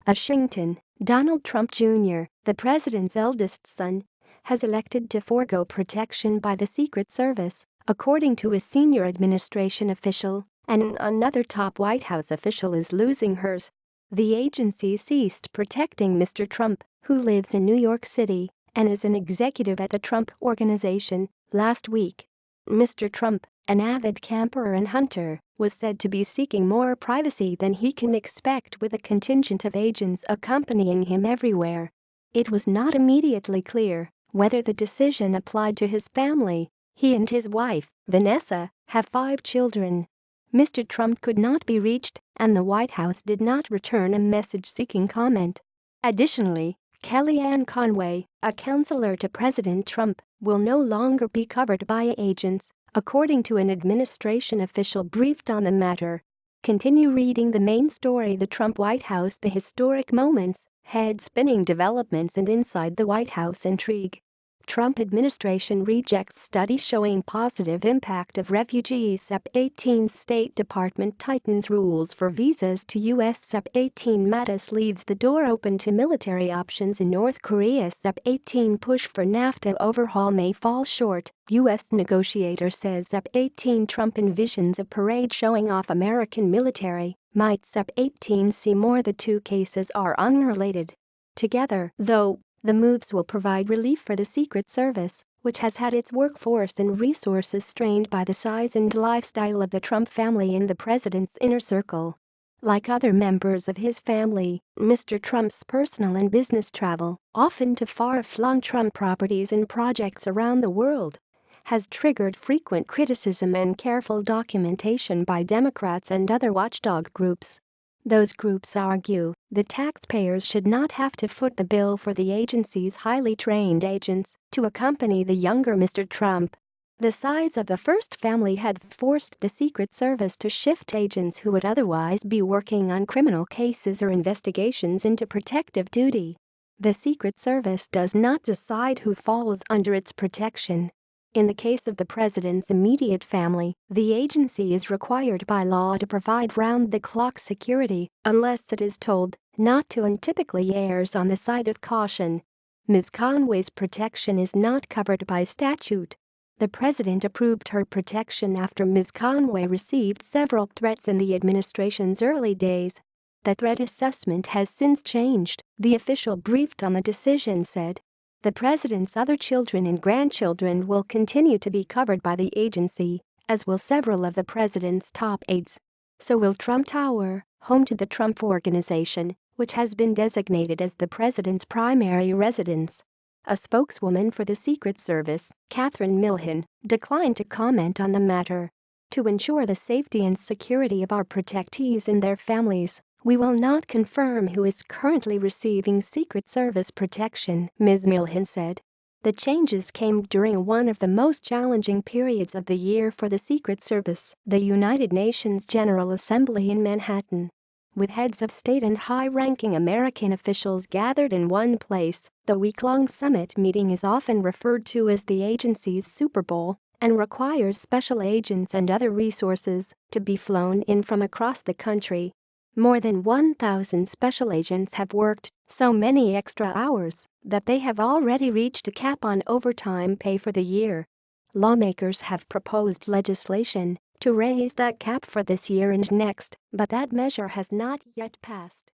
ASHINGTON, Donald Trump Jr., the president's eldest son, has elected to forego protection by the Secret Service, according to a senior administration official, and another top White House official is losing hers. The agency ceased protecting Mr. Trump, who lives in New York City and is an executive at the Trump Organization, last week. Mr. Trump, an avid camper and hunter, was said to be seeking more privacy than he can expect with a contingent of agents accompanying him everywhere. It was not immediately clear whether the decision applied to his family. He and his wife, Vanessa, have 5 children. Mr. Trump could not be reached, and the White House did not return a message seeking comment. Additionally, Kellyanne Conway, a counselor to President Trump, will no longer be covered by agents, according to an administration official briefed on the matter. Continue reading the main story. The Trump White House, the historic moments, head-spinning developments and inside the White House intrigue. Trump administration rejects study showing positive impact of refugees. UP 18 State Department tightens rules for visas to U.S. UP 18 Mattis leaves the door open to military options in North Korea. UP 18 push for NAFTA overhaul may fall short, U.S. negotiator says. UP 18 Trump envisions a parade showing off American military might. UP 18 see more. The two cases are unrelated. Together, though, the moves will provide relief for the Secret Service, which has had its workforce and resources strained by the size and lifestyle of the Trump family and the president's inner circle. Like other members of his family, Mr. Trump's personal and business travel, often to far-flung Trump properties and projects around the world, has triggered frequent criticism and careful documentation by Democrats and other watchdog groups. Those groups argue the taxpayers should not have to foot the bill for the agency's highly trained agents to accompany the younger Mr. Trump. The sides of the first family had forced the Secret Service to shift agents who would otherwise be working on criminal cases or investigations into protective duty. The Secret Service does not decide who falls under its protection. In the case of the president's immediate family, the agency is required by law to provide round-the-clock security unless it is told not to and typically errs on the side of caution. Ms. Conway's protection is not covered by statute. The president approved her protection after Ms. Conway received several threats in the administration's early days. The threat assessment has since changed, the official briefed on the decision said. The president's other children and grandchildren will continue to be covered by the agency, as will several of the president's top aides. So will Trump Tower, home to the Trump Organization, which has been designated as the president's primary residence. A spokeswoman for the Secret Service, Catherine Milhan, declined to comment on the matter. To ensure the safety and security of our protectees and their families, we will not confirm who is currently receiving Secret Service protection, Ms. Milhan said. The changes came during one of the most challenging periods of the year for the Secret Service, the United Nations General Assembly in Manhattan. With heads of state and high-ranking American officials gathered in one place, the week-long summit meeting is often referred to as the agency's Super Bowl and requires special agents and other resources to be flown in from across the country. More than 1,000 special agents have worked so many extra hours that they have already reached a cap on overtime pay for the year. Lawmakers have proposed legislation to raise that cap for this year and next, but that measure has not yet passed.